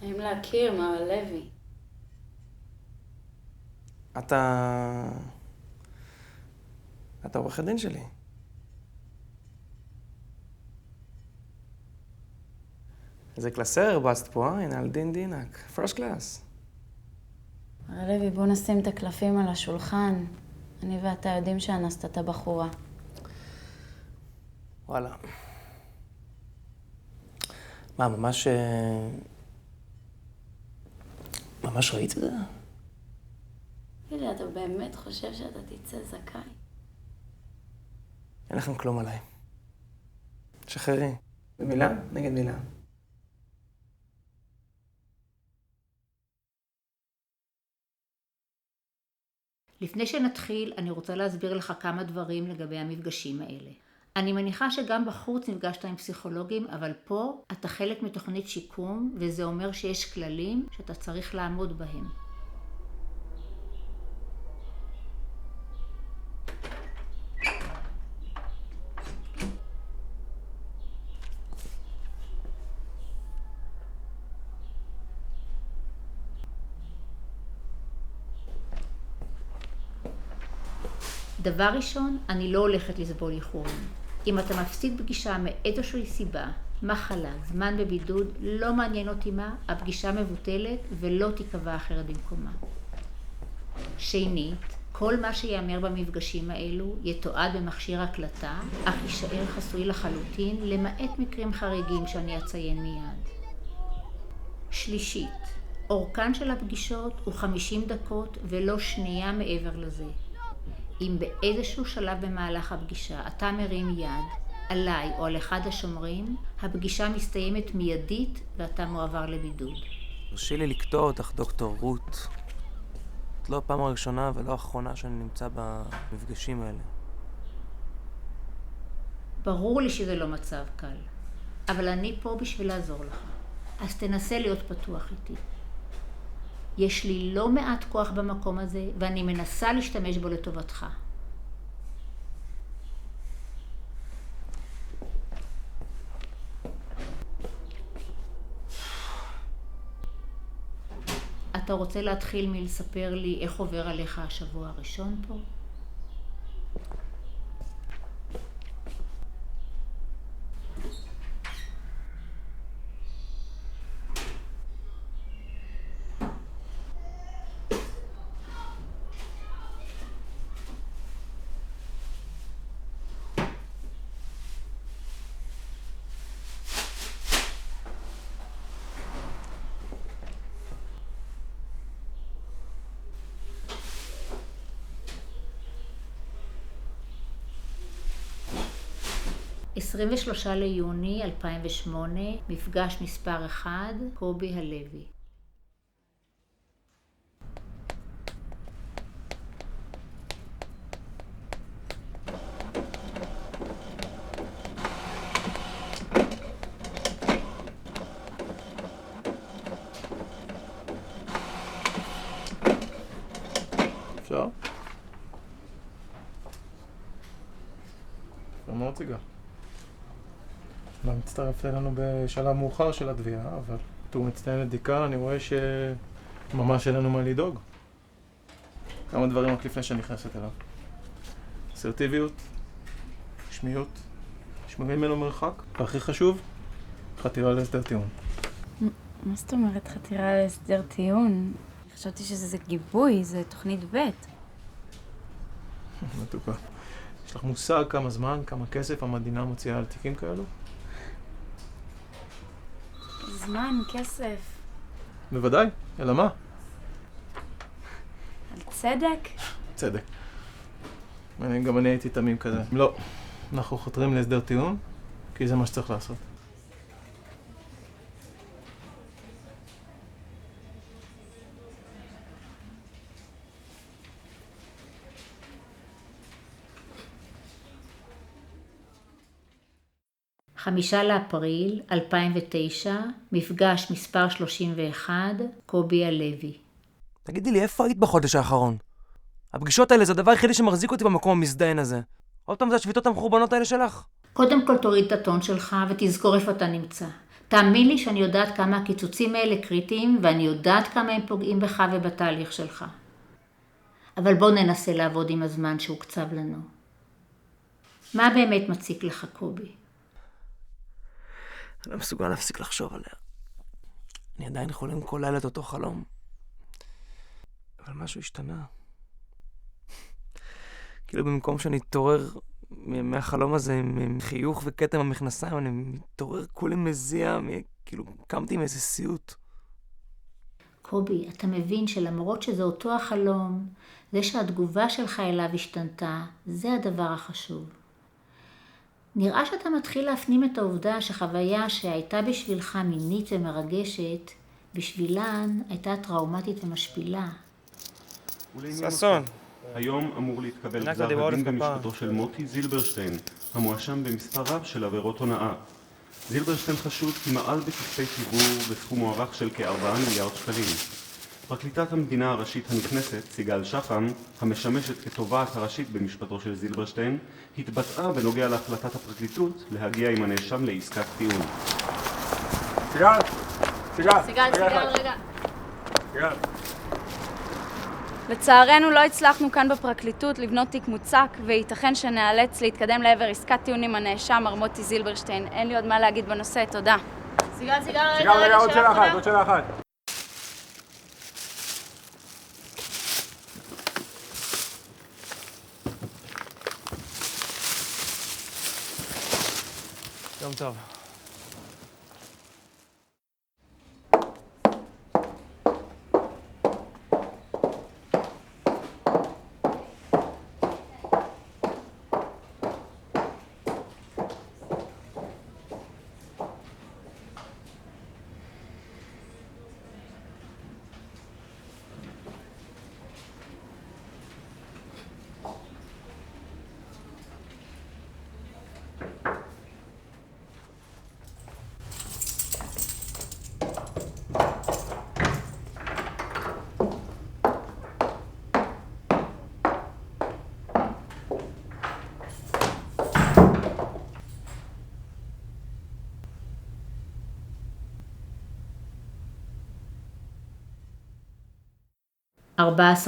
האם להכיר, מר לוי? אתה עורך הדין שלי. איזה קלסר הרבצת פה, הנה על דין דינק. פרש קלאס. מר לוי, בוא נשים את הקלפים על השולחן. אני ואתה יודעים שאנסת את הבחורה. וואלה. מה, ממש ראית את זה? תגידי, אתה באמת חושב שאתה תצא זכאי? אין לכם כלום עליי. שחררי. במילה נגד מילה. לפני שנתחיל, אני רוצה להסביר לך כמה דברים לגבי המפגשים האלה. אני מניחה שגם בחוץ נפגשת עם פסיכולוגים, אבל פה אתה חלק מתוכנית שיקום, וזה אומר שיש כללים שאתה צריך לעמוד בהם. דבר ראשון, אני לא הולכת לסבול איחורים. אם אתה מפסיד פגישה מאיזושהי סיבה, מחלה, זמן בבידוד, לא מעניין אותי מה, הפגישה מבוטלת ולא תיקבע אחרת במקומה. שנית, כל מה שיאמר במפגשים האלו יתועד במכשיר הקלטה, אך יישאר חסוי לחלוטין, למעט מקרים חריגים שאני אציין מיד. שלישית, אורכן של הפגישות הוא 50 דקות ולא שנייה מעבר לזה. אם באיזשהו שלב במהלך הפגישה אתה מרים יד עליי או על אחד השומרים, הפגישה מסתיימת מיידית ואתה מועבר לבידוד. תרשי לי לקטוע אותך, דוקטור רות. את לא הפעם הראשונה ולא האחרונה שאני נמצא במפגשים האלה. ברור לי שזה לא מצב קל, אבל אני פה בשביל לעזור לך. אז תנסה להיות פתוח איתי. יש לי לא מעט כוח במקום הזה, ואני מנסה להשתמש בו לטובתך. אתה רוצה להתחיל מלספר לי איך עובר עליך השבוע הראשון פה? ב-23 ליוני 2008, מפגש מספר 1, קובי הלוי. אפשר? לא מציגה. לא מצטרפת אלינו בשלב מאוחר של התביעה, אבל בתור מצטיינת דיקן אני רואה שממש אין לנו מה לדאוג. כמה דברים רק לפני שנכנסת אליו. אסרטיביות, רשמיות, שמרים ממנו מרחק, והכי חשוב, חתירה להסדר טיעון. מה זאת אומרת חתירה להסדר טיעון? חשבתי שזה גיבוי, זה תוכנית ב'. מתוקה. יש לך מושג כמה זמן, כמה כסף המדינה מוציאה על תיקים כאלו? זמן, כסף. בוודאי, אלא מה? על צדק? צדק. גם אני הייתי תמים כזה. לא, אנחנו חותרים להסדר טיעון, כי זה מה שצריך לעשות. חמישה לאפריל 2009, מפגש מספר 31, קובי הלוי. תגידי לי, איפה היית בחודש האחרון? הפגישות האלה זה הדבר היחידי שמחזיק אותי במקום המזדיין הזה. עוד פעם זה השביתות המחורבנות האלה שלך? קודם כל תוריד את הטון שלך ותזכור איפה אתה נמצא. תאמין לי שאני יודעת כמה הקיצוצים האלה קריטיים, ואני יודעת כמה הם פוגעים בך ובתהליך שלך. אבל בוא ננסה לעבוד עם הזמן שהוקצב לנו. מה באמת מציק לך, קובי? אני לא מסוגל להפסיק לחשוב עליה. אני עדיין חולם כל לילה את אותו חלום. אבל משהו השתנה. כאילו במקום שאני אתעורר מהחלום הזה עם חיוך וכתם המכנסיים, אני מתעורר כולי מזיע, כאילו קמתי עם איזה סיוט. קובי, אתה מבין שלמרות שזה אותו החלום, זה שהתגובה שלך אליו השתנתה, זה הדבר החשוב. נראה שאתה מתחיל להפנים את העובדה שחוויה שהייתה בשבילך מינית ומרגשת, בשבילן הייתה טראומטית ומשפילה. ששון. היום אמור להתקבל גזר הדין במשפטו של מוטי זילברשטיין, המואשם במספר רב של עבירות הונאה. זילברשטיין חשוד כי מעל בכספי ציבור בסכום מוערך של כ4 מיליארד שקלים. פרקליטת המדינה הראשית הנכנסת, סיגל שחם, המשמשת כתובעת הראשית במשפטו של זילברשטיין, התבטאה בנוגע להחלטת הפרקליטות להגיע עם הנאשם לעסקת טיעון. סיגל, רגע. לצערנו לא הצלחנו כאן בפרקליטות לבנות תיק מוצק, וייתכן שנאלץ להתקדם לעבר עסקת טיעון עם הנאשם מר מוטי זילברשטיין. אין לי עוד מה להגיד בנושא, תודה. סיגל, רגע, עוד שאלה אחת. יום טוב.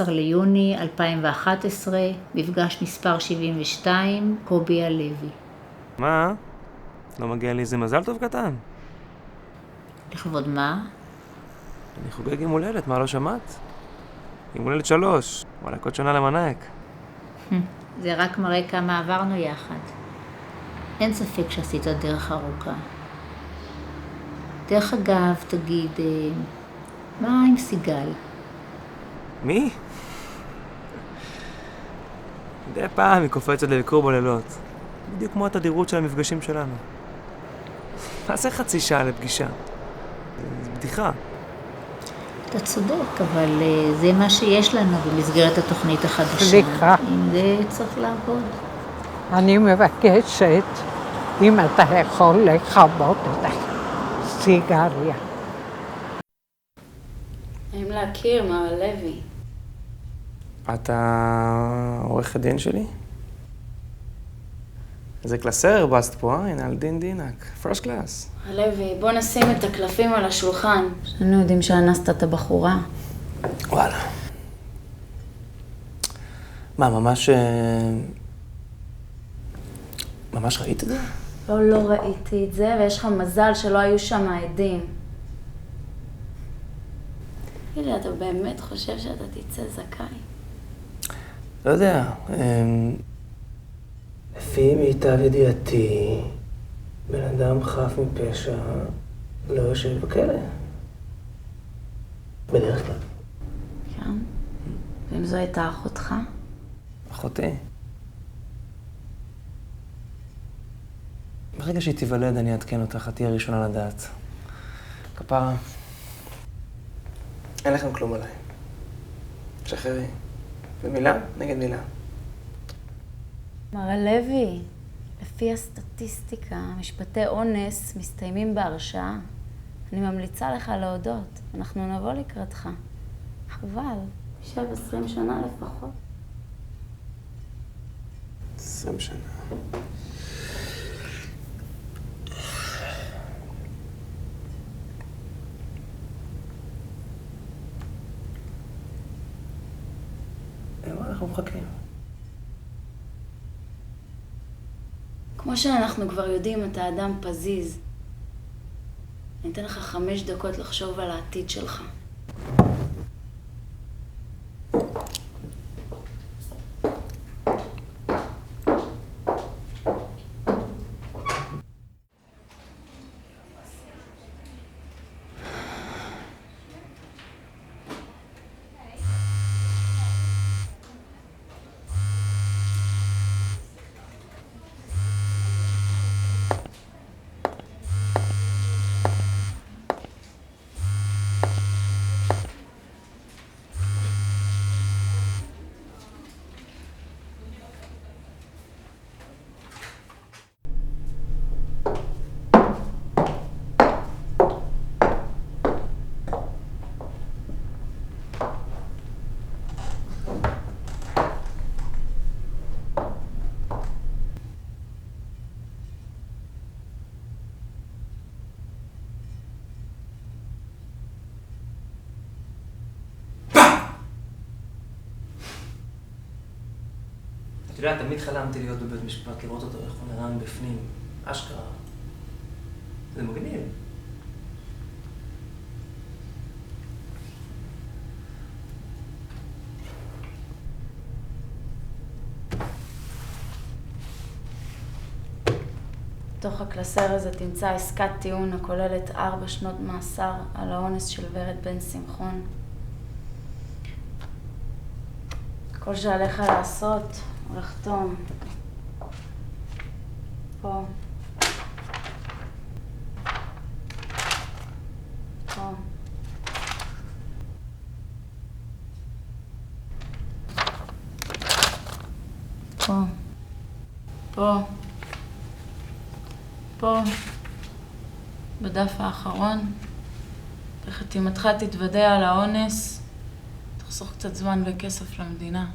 ליוני 2011, מפגש מספר 72, קובי הלוי. מה? לא מגיע לי איזה מזל טוב קטן? לכבוד מה? אני חוגג עם הולדת, מה לא שמעת? עם הולדת 3, וואלה, עוד שנה למנהק. זה רק מראה כמה עברנו יחד. אין ספק שעשית דרך ארוכה. דרך אגב, תגיד, מה עם סיגל? מי? מדי פעם היא קופצת לביקור בלילות. בדיוק כמו התדירות של המפגשים שלנו. נעשה חצי שעה לפגישה. זה בדיחה. אתה צודק, אבל זה מה שיש לנו במסגרת התוכנית החדשה. סליחה. אם זה צריך לעבוד. אני מבקשת, אם אתה יכול לכבות את הסיגריה. האם להכיר, מר לוי? אתה עורך הדין שלי? איזה קלסר בסט פה, הנה על דין דינק. פרסט קלאס. לוי, בוא נשים את הקלפים על השולחן. שנו יודעים שאנסת את הבחורה. וואלה. מה, ממש ראית את זה? לא ראיתי את זה, ויש לך מזל שלא היו שם העדים. תגיד, אתה באמת חושב שאתה תצא זכאי? לא יודע. לפי מיטב ידיעתי, בן אדם חף מפשע לא יושב בכלא. בדרך כלל. כן? ואם זו הייתה אחותך? אחותי. ברגע שהיא תיוולד אני אעדכן אותך, את תהיה הראשונה לדעת. כפרה. אין לכם כלום עליי. שחררי. במילה נגד מילה. מר לוי, לפי הסטטיסטיקה, משפטי אונס מסתיימים בהרשעה. אני ממליצה לך להודות. אנחנו נבוא לקראתך. חבל. ישב 20 שנה לפחות. 20 שנה. אנחנו מחכים. כמו שאנחנו כבר יודעים, אתה אדם פזיז. אני אתן לך 5 דקות לחשוב על העתיד שלך. אתה יודע, תמיד חלמתי להיות בבית משפט, לראות אותו איך הוא נראה מבפנים, אשכרה. זה מגניב. בתוך הקלסר הזה תמצא עסקת טיעון הכוללת 4 שנות מאסר על האונס של ורד בן שמחון. כל שעליך לעשות הוא לחתום. פה. פה. פה. פה. פה. בדף האחרון. בחתימתך תתוודע על האונס. תחסוך קצת זמן וכסף למדינה.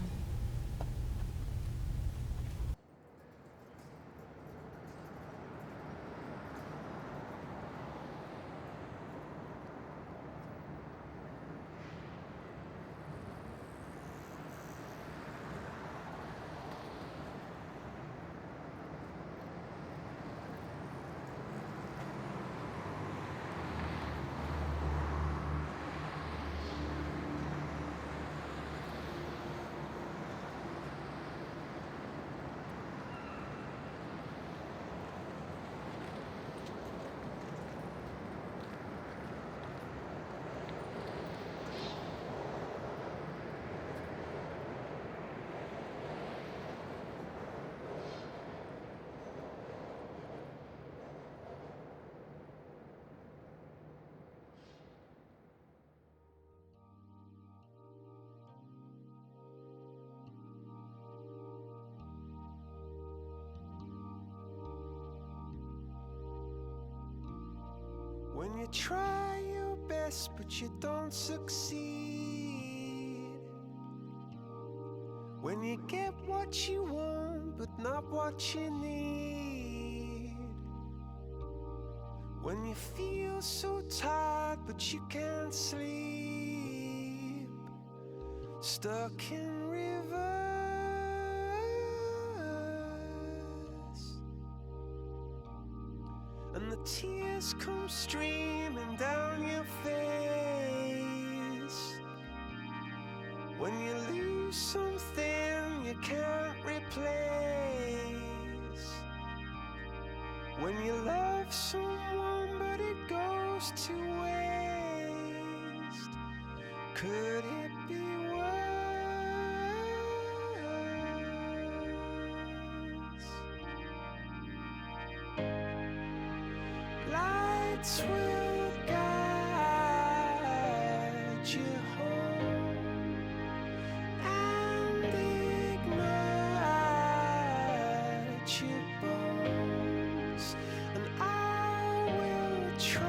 When you try your best but you don't succeed, when you get what you want but not what you need, when you feel so tired but you can't sleep, stuck in reverse, and the tears come streaming down your face. When you lose something you can't replace. When you love someone but it goes to waste. Could it be worse? Lights will guide you home and ignite your bones, and I will try